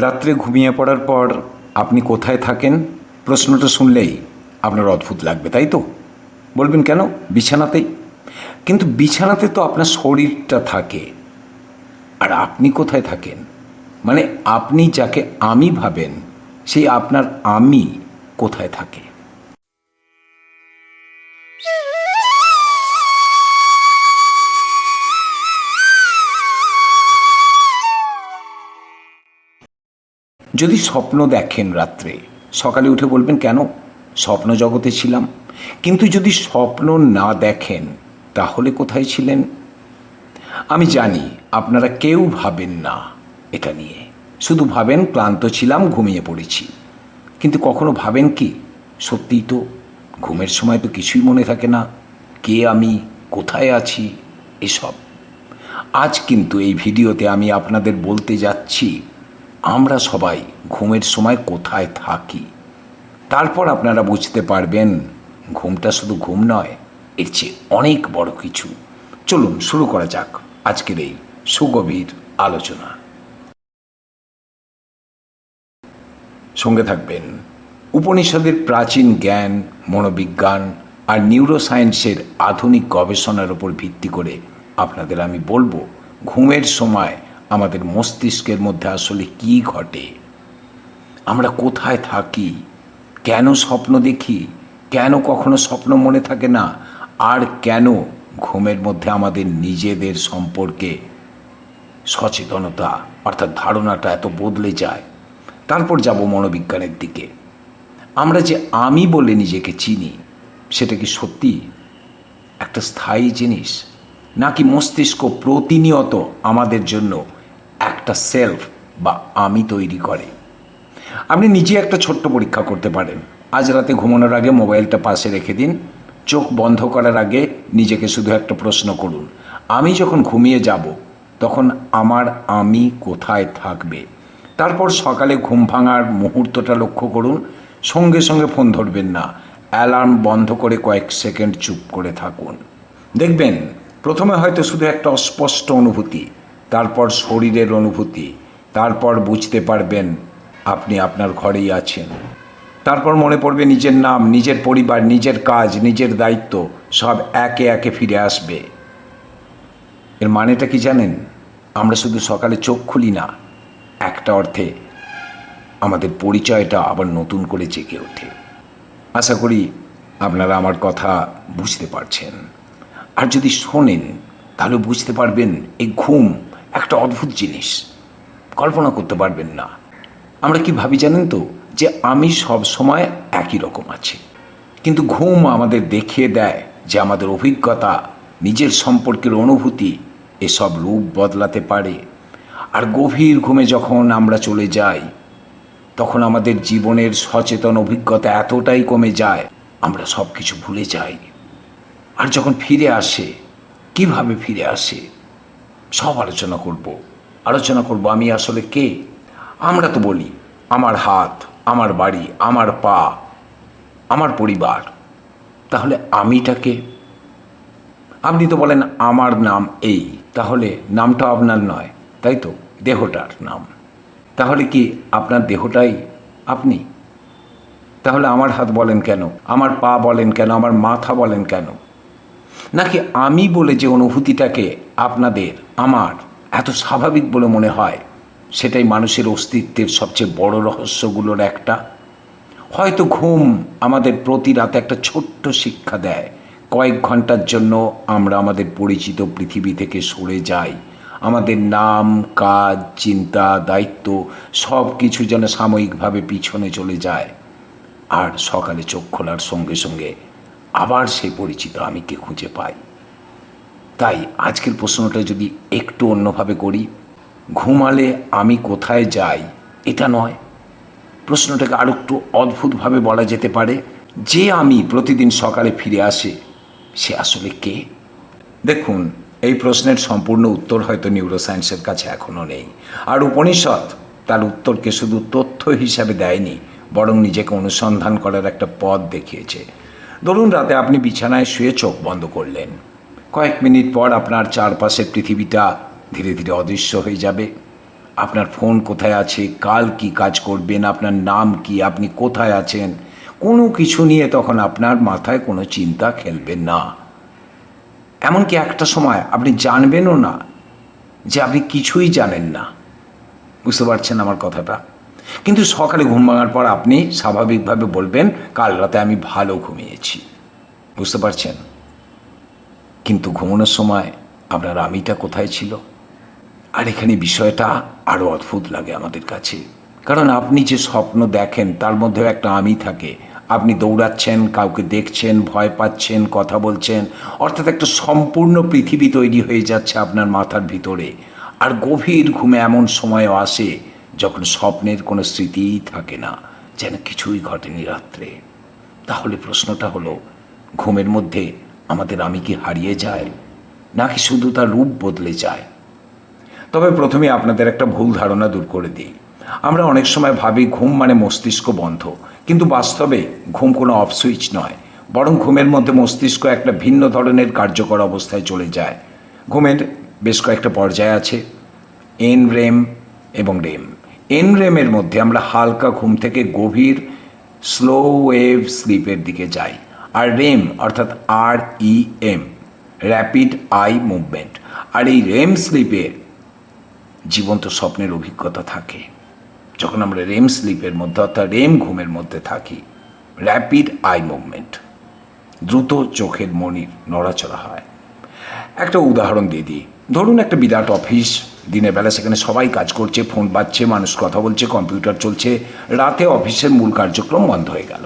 রাত্রে ঘুমিয়ে পড়ার পর আপনি কোথায় থাকেন? প্রশ্নটা শুনলেই আপনার অদ্ভুত লাগবে, তাই তো? বলবেন কেন? বিছানাতেই। কিন্তু বিছানাতে তো আপনার শরীরটা থাকে, আর আপনি কোথায় থাকেন? মানে আপনি যাকে আমি ভাবেন, সেই আপনার আমি কোথায় থাকে? যদি স্বপ্ন দেখেন রাত্রে, সকালে উঠে বলবেন কেন স্বপ্ন জগতে ছিলাম। কিন্তু যদি স্বপ্ন না দেখেন, তাহলে কোথায় ছিলেন? আমি জানি আপনারা কেউ ভাবেন না এটা নিয়ে, শুধু ভাবেন ক্লান্ত ছিলাম, ঘুমিয়ে পড়েছি। কিন্তু কখনো ভাবেন কি সত্যিই তো ঘুমের সময় তো কিছুই মনে থাকে না, কে আমি, কোথায় আছি, এসব। আজ কিন্তু এই ভিডিওতে আমি আপনাদের বলতে যাচ্ছি আমরা সবাই ঘুমের সময় কোথায় থাকি। তারপর আপনারা বুঝতে পারবেন ঘুমটা শুধু ঘুম নয়, এর চেয়ে অনেক বড় কিছু। চলুন শুরু করা যাক আজকের এই সুগভীর আলোচনা। সঙ্গে থাকবেন। উপনিষদের প্রাচীন জ্ঞান, মনোবিজ্ঞান আর নিউরোসায়েন্সের আধুনিক গবেষণার উপর ভিত্তি করে আপনাদের আমি বলবো ঘুমের সময় আমাদের মস্তিষ্কের মধ্যে আসলে কী ঘটে, আমরা কোথায় থাকি, কেন স্বপ্ন দেখি, কেন কখনো স্বপ্ন মনে থাকে না, আর কেন ঘুমের মধ্যে আমাদের নিজেদের সম্পর্কে সচেতনতা অর্থাৎ ধারণাটা এত বদলে যায়। তারপর যাব মনোবিজ্ঞানের দিকে। আমরা যে আমি বলে নিজেকে চিনি, সেটা কি সত্যি একটা স্থায়ী জিনিস, নাকি মস্তিষ্ক প্রতিনিয়ত আমাদের জন্য একটা সেলফ বা আমি তৈরি করে? আপনি নিজে একটা ছোট্ট পরীক্ষা করতে পারেন। আজ রাতে ঘুমানোর আগে মোবাইলটা পাশে রেখে দিন। চোখ বন্ধ করার আগে নিজেকে শুধু একটা প্রশ্ন করুন, আমি যখন ঘুমিয়ে যাব তখন আমার আমি কোথায় থাকবে? তারপর সকালে ঘুম ভাঙার মুহূর্তটা লক্ষ্য করুন। সঙ্গে সঙ্গে ফোন ধরবেন না, অ্যালার্ম বন্ধ করে কয়েক সেকেন্ড চুপ করে থাকুন। দেখবেন প্রথমে হয়তো শুধু একটা অস্পষ্ট অনুভূতি, তারপর শরীরের অনুভূতি, তারপর বুঝতে পারবেন আপনি আপনার ঘরেই আছেন। তারপর মনে পড়বে নিজের নাম, নিজের পরিবার, নিজের কাজ, নিজের দায়িত্ব সব একে একে ফিরে আসবে। এর মানেটা কি জানেন? আমরা শুধু সকালে চোখ খুলি না, একটা অর্থে আমাদের পরিচয়টা আবার নতুন করে জেগে ওঠে। আশা করি আপনারা আমার কথা বুঝতে পারছেন। আর যদি শোনেন তাহলে বুঝতে পারবেন এই ঘুম একটা অদ্ভুত জিনিস, কল্পনা করতে পারবেন না। আমরা কি ভাবি জানেন তো, যে আমি সব সময় একই রকম আছি, কিন্তু ঘুম আমাদের দেখিয়ে দেয় যে আমাদের অভিজ্ঞতা, নিজের সম্পর্কের অনুভূতি এসব রূপ বদলাতে পারে। আর গভীর ঘুমে যখন আমরা চলে যাই, তখন আমাদের জীবনের সচেতন অভিজ্ঞতা এতটাই কমে যায় আমরা সব কিছু ভুলে যাই। আর যখন ফিরে আসে, কিভাবে ফিরে আসে সব আলোচনা করব আমি আসলে কে। আমরা তো বলি আমার হাত, আমার বাড়ি, আমার পা, আমার পরিবার। তাহলে আমিটাকে? আপনি তো বলেন আমার নাম এই, তাহলে নামটা আপনার নয়, তাই তো? দেহটার নাম। তাহলে কি আপনার দেহটাই আপনি? তাহলে আমার হাত বলেন কেন, আমার পা বলেন কেন, আমার মাথা বলেন কেন? নাকি আমি বলে যে অনুভূতিটাকে আপনাদের আমার এত স্বাভাবিক বলে মনে হয়, সেটাই মানুষের অস্তিত্বের সবচেয়ে বড় রহস্যগুলোর একটা? হয়তো ঘুম আমাদের প্রতি রাতে একটা ছোট্ট শিক্ষা দেয়। কয়েক ঘন্টার জন্য আমরা আমাদের পরিচিত পৃথিবী থেকে সরে যাই। আমাদের নাম, কাজ, চিন্তা, দায়িত্ব সব কিছু যেন সাময়িকভাবে পিছনে চলে যায়। আর সকালে চোখ খোলার সঙ্গে সঙ্গে আবার সেই পরিচিত আমিকে খুঁজে পাই। তাই আজকের প্রশ্নটা যদি একটু অন্যভাবে করি, ঘুমালে আমি কোথায় যাই এটা নয়, প্রশ্নটাকে আরও একটু অদ্ভুতভাবে বলা যেতে পারে, যে আমি প্রতিদিন সকালে ফিরে আসে সে আসলে কে? দেখুন, এই প্রশ্নের সম্পূর্ণ উত্তর হয়তো নিউরোসায়েন্সের কাছে এখনও নেই। আর উপনিষদ তার উত্তরকে শুধু তথ্য হিসাবে দেয়নি, বরং নিজেকে অনুসন্ধান করার একটা পথ দেখিয়েছে। ধরুন রাতে আপনি বিছানায় শুয়ে চোখ বন্ধ করলেন, কয়েক মিনিট পর আপনার চারপাশের পৃথিবীটা ধীরে ধীরে অদৃশ্য হয়ে যাবে। আপনার ফোন কোথায় আছে, কাল কি কাজ করবেন, আপনার নাম কি, আপনি কোথায় আছেন, কোনো কিছু নিয়ে তখন আপনার মাথায় কোনো চিন্তা খেলবে না। এমনকি একটা সময় আপনি জানবেনও না যে আপনি কিছুই জানেন না। বুঝতে পারছেন আমার কথাটা? কিন্তু সকালে ঘুম ভাঙার পর আপনি স্বাভাবিকভাবে বলবেন কাল রাতে আমি ভালো ঘুমিয়েছি। বুঝতে পারছেন? কিন্তু ঘুমানোর সময় আপনার আমিটা কোথায় ছিল? আর এখানে বিষয়টা আরও অদ্ভুত লাগে আমাদের কাছে, কারণ আপনি যে স্বপ্ন দেখেন তার মধ্যেও একটা আমি থাকে। আপনি দৌড়াচ্ছেন, কাউকে দেখছেন, ভয় পাচ্ছেন, কথা বলছেন, অর্থাৎ একটা সম্পূর্ণ পৃথিবী তৈরি হয়ে যাচ্ছে আপনার মাথার ভিতরে। আর গভীর ঘুমে এমন সময়ও আসে যখন স্বপ্নের কোনো স্মৃতিই থাকে না, যেন কিছুই ঘটেনি রাত্রে। তাহলে প্রশ্নটা হলো, ঘুমের মধ্যে আমাদের আমি কি হারিয়ে যায়, নাকি শুধু তার রূপ বদলে যায়? তবে প্রথমে আপনাদের একটা ভুল ধারণা দূর করে দিই। আমরা অনেক সময় ভাবি ঘুম মানে মস্তিষ্ক বন্ধ, কিন্তু বাস্তবে ঘুম কোনো অফ সুইচ নয়, বরং ঘুমের মধ্যে মস্তিষ্ক একটা ভিন্ন ধরনের কার্যকর অবস্থায় চলে যায়। ঘুমের বেশ কয়েকটা পর্যায় আছে, এন রেম এবং রেম। এন রেমের মধ্যে আমরা হালকা ঘুম থেকে গভীর স্লো ওয়েভ স্লিপের দিকে যাই। আর রেম অর্থাৎ REM, র্যাপিড আই মুভমেন্ট। আর এই রেম স্লিপে জীবন্ত স্বপ্নের অভিজ্ঞতা থাকে। যখন আমরা রেম স্লিপের মধ্যে অর্থাৎ রেম ঘুমের মধ্যে থাকি, র্যাপিড আই মুভমেন্ট, দ্রুত চোখের মনির নড়াচড়া হয়। একটা উদাহরণ দিয়ে দিই। ধরুন একটা বিরাট অফিস, দিনের বেলা সেখানে সবাই কাজ করছে, ফোন বাজছে, মানুষ কথা বলছে, কম্পিউটার চলছে। রাতে অফিসের মূল কার্যক্রম বন্ধ হয়ে গেল,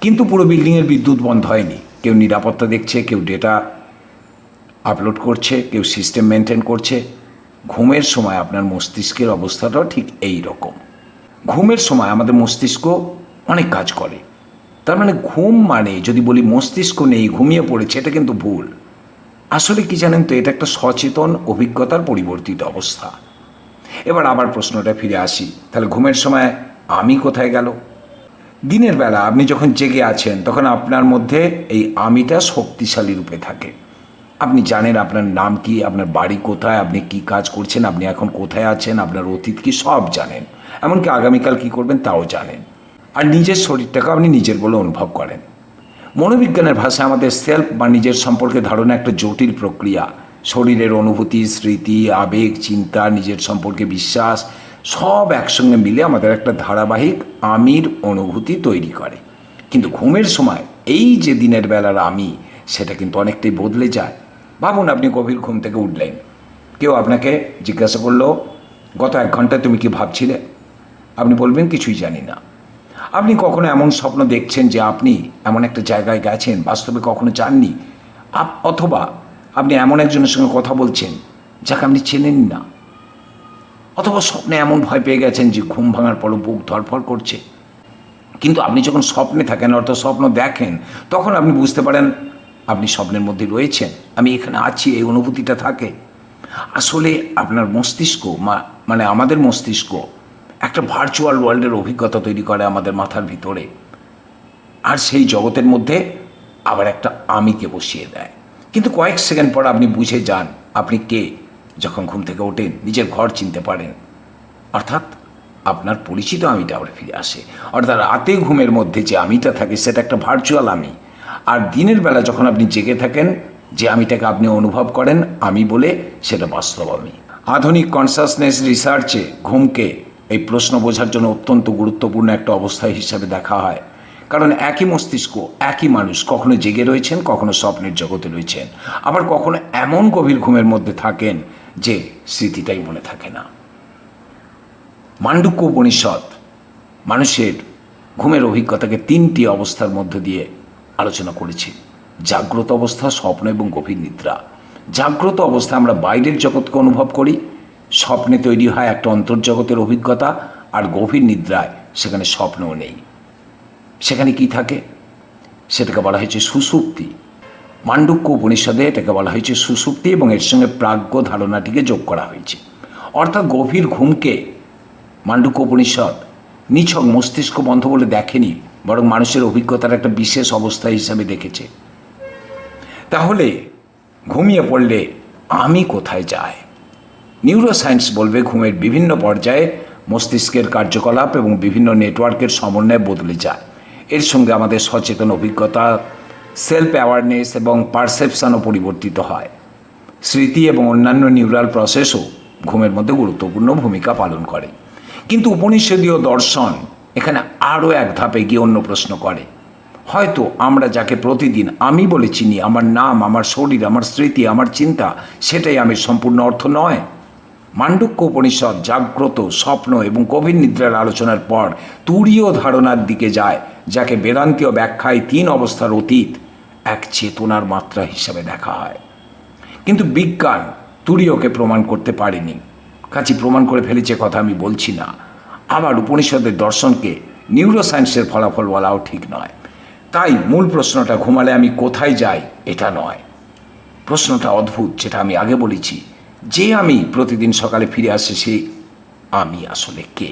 কিন্তু পুরো বিল্ডিংয়ের বিদ্যুৎ বন্ধ হয়নি। কেউ নিরাপত্তা দেখছে, কেউ ডেটা আপলোড করছে, কেউ সিস্টেম মেনটেন করছে। ঘুমের সময় আপনার মস্তিষ্কের অবস্থাটাও ঠিক এই রকম। ঘুমের সময় আমাদের মস্তিষ্ক অনেক কাজ করে। তার মানে ঘুম মানে যদি বলি মস্তিষ্ক নেই, ঘুমিয়ে পড়েছে, এটা কিন্তু ভুল। আসলে কি জানেন তো, এটা একটা সচেতন অভিজ্ঞতার পরিবর্তিত অবস্থা। এবার আবার প্রশ্নটা ফিরে আসি, তাহলে ঘুমের সময় আমি কোথায় গেল? দিনের বেলা আপনি যখন জেগে আছেন তখন আপনার মধ্যে এই আমিটা শক্তিশালী রূপে থাকে। আপনি জানেন আপনার নাম কি, আপনার বাড়ি কোথায়, আপনি কি কাজ করছেন, আপনি এখন কোথায় আছেন, আপনার অতীত কি, সব জানেন। এমনকি আগামীকাল কি করবেন তাও জানেন। আর নিজের শরীরটাকে আপনি নিজের বলে অনুভব করেন। মনোবিজ্ঞানের ভাষায় আমাদের সেলফ বা নিজের সম্পর্কে ধারণা একটা জটিল প্রক্রিয়া। শরীরের অনুভূতি, স্মৃতি, আবেগ, চিন্তা, নিজের সম্পর্কে বিশ্বাস সব একসঙ্গে মিলে আমাদের একটা ধারাবাহিক আমির অনুভূতি তৈরি করে। কিন্তু ঘুমের সময় এই যে দিনের বেলার আমি, সেটা কিন্তু অনেকটাই বদলে যায়। ভাবুন, আপনি গভীর ঘুম থেকে উঠলেন, কেউ আপনাকে জিজ্ঞাসা করলো গত 1 ঘন্টায় তুমি কি ভাবছিলে? আপনি বলবেন কিছুই জানি না। আপনি কখনো এমন স্বপ্ন দেখছেন যে আপনি এমন একটা জায়গায় গেছেন বাস্তবে কখনো যাননি, অথবা আপনি এমন একজনের সঙ্গে কথা বলছেন যাকে আপনি চেনেন না, অথবা স্বপ্নে এমন ভয় পেয়ে গেছেন যে ঘুম ভাঙার পরও বুক ধড়ফড় করছে। কিন্তু আপনি যখন স্বপ্নে থাকেন অর্থাৎ স্বপ্ন দেখেন, তখন আপনি বুঝতে পারেন আপনি স্বপ্নের মধ্যে রয়েছেন, আমি এখানে আছি, এই অনুভূতিটা থাকে। আসলে আপনার মস্তিষ্ক মানে আমাদের মস্তিষ্ক একটা ভার্চুয়াল ওয়ার্ল্ডের অভিজ্ঞতা তৈরি করে আমাদের মাথার ভিতরে, আর সেই জগতের মধ্যে আবার একটা আমিকে বসিয়ে দেয়। কিন্তু কয়েক সেকেন্ড পর আপনি বুঝে যান আপনি কে। যখন ঘুম থেকে ওঠেন নিজের ঘর চিনতে পারেন, অর্থাৎ আপনার পরিচিত আমিটা আবার ফিরে আসে। অর্থাৎ রাতে ঘুমের মধ্যে যে আমিটা থাকে সেটা একটা ভার্চুয়াল আমি, আর দিনের বেলা যখন আপনি জেগে থাকেন যে আমিটাকে আপনি অনুভব করেন আমি বলে, সেটা বাস্তব আমি। আধুনিক কনসাসনেস রিসার্চে ঘুমকে এই প্রশ্ন বোঝার জন্য অত্যন্ত গুরুত্বপূর্ণ একটা অবস্থা হিসাবে দেখা হয়। কারণ একই মস্তিষ্ক, একই মানুষ কখনো জেগে রয়েছেন, কখনো স্বপ্নের জগতে রয়েছেন, আবার কখনো এমন গভীর ঘুমের মধ্যে থাকেন যে স্মৃতিটাই মনে থাকে না। মান্ডুক্য উপনিষদ মানুষের ঘুমের অভিজ্ঞতাকে 3টি অবস্থার মধ্য দিয়ে আলোচনা করেছে: জাগ্রত অবস্থা, স্বপ্ন এবং গভীর নিদ্রা। জাগ্রত অবস্থায় আমরা বাইরের জগৎকে অনুভব করি, স্বপ্নে তৈরি হয় একটা অন্তর্জগতের অভিজ্ঞতা, আর গভীর নিদ্রায় সেখানে স্বপ্নও নেই। সেখানে কি থাকে? সেটাকে বলা হয়েছে সুষুপ্তি। মান্ডুক্য উপনিষদে এটাকে বলা হয়েছে সুষুপ্তি, এবং এর সঙ্গে প্রাজ্ঞ ধারণাটিকে যোগ করা হয়েছে। অর্থাৎ গভীর ঘুমকে মান্ডুক্য উপনিষদ নিছক মস্তিষ্ক বন্ধ বলে দেখেনি, বরং মানুষের অভিজ্ঞতার একটা বিশেষ অবস্থা হিসাবে দেখেছে। তাহলে ঘুমিয়ে পড়লে আমি কোথায় যায়? নিউরোসায়েন্স বলবে ঘুমের বিভিন্ন পর্যায়ে মস্তিষ্কের কার্যকলাপ এবং বিভিন্ন নেটওয়ার্কের সমন্বয়ে বদলে যায়। এর সঙ্গে আমাদের সচেতন অভিজ্ঞতা, সেলফ অ্যাওয়ারনেস এবং পারসেপশনও পরিবর্তিত হয়। স্মৃতি এবং অন্যান্য নিউরাল প্রসেসও ঘুমের মধ্যে গুরুত্বপূর্ণ ভূমিকা পালন করে। কিন্তু উপনিষদীয় দর্শন এখানে আরও এক ধাপে গিয়ে অন্য প্রশ্ন করে। হয়তো আমরা যাকে প্রতিদিন আমি বলে চিনি, আমার নাম, আমার শরীর, আমার স্মৃতি, আমার চিন্তা, সেটাই আমি সম্পূর্ণ অর্থ নয়। মান্ডুক্য উপনিষদ জাগ্রত, স্বপ্ন এবং গভীর নিদ্রার আলোচনার পর তুরীয় ধারণার দিকে যায়, যাকে বেদান্তীয় ব্যাখ্যায় 3 অবস্থার অতীত এক চেতনার মাত্রা হিসাবে দেখা হয়। কিন্তু বিজ্ঞান তুরীয়কে প্রমাণ করতে পারেনি, কাজে প্রমাণ করে ফেলেছে কথা আমি বলছি না। আবার উপনিষদের দর্শনকে নিউরোসায়েন্সের ফলাফল বলাও ঠিক নয়। তাই মূল প্রশ্নটা ঘুমালে আমি কোথায় যাই এটা নয়, প্রশ্নটা অদ্ভুত, যেটা আমি আগে বলেছি, যে আমি প্রতিদিন সকালে ফিরে আসে সেই আমি আসলে কে?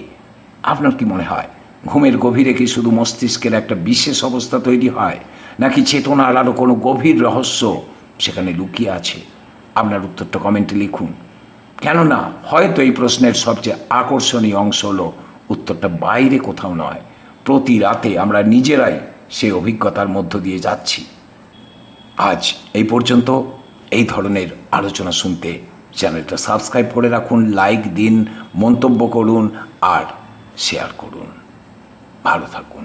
আপনার কি মনে হয় ঘুমের গভীরে কি শুধু মস্তিষ্কের একটা বিশেষ অবস্থা তৈরি হয়, নাকি চেতনার আরও কোনো গভীর রহস্য সেখানে লুকিয়ে আছে? আপনার উত্তরটা কমেন্টে লিখুন। কেননা হয়তো এই প্রশ্নের সবচেয়ে আকর্ষণীয় অংশ হলো উত্তরটা বাইরে কোথাও নয়, প্রতি রাতে আমরা নিজেরাই সেই অভিজ্ঞতার মধ্য দিয়ে যাচ্ছি। আজ এই পর্যন্ত। এই ধরনের আলোচনা শুনতে চ্যানেলটা সাবস্ক্রাইব করে রাখুন, লাইক দিন, মন্তব্য করুন আর শেয়ার করুন। ভালো থাকুন।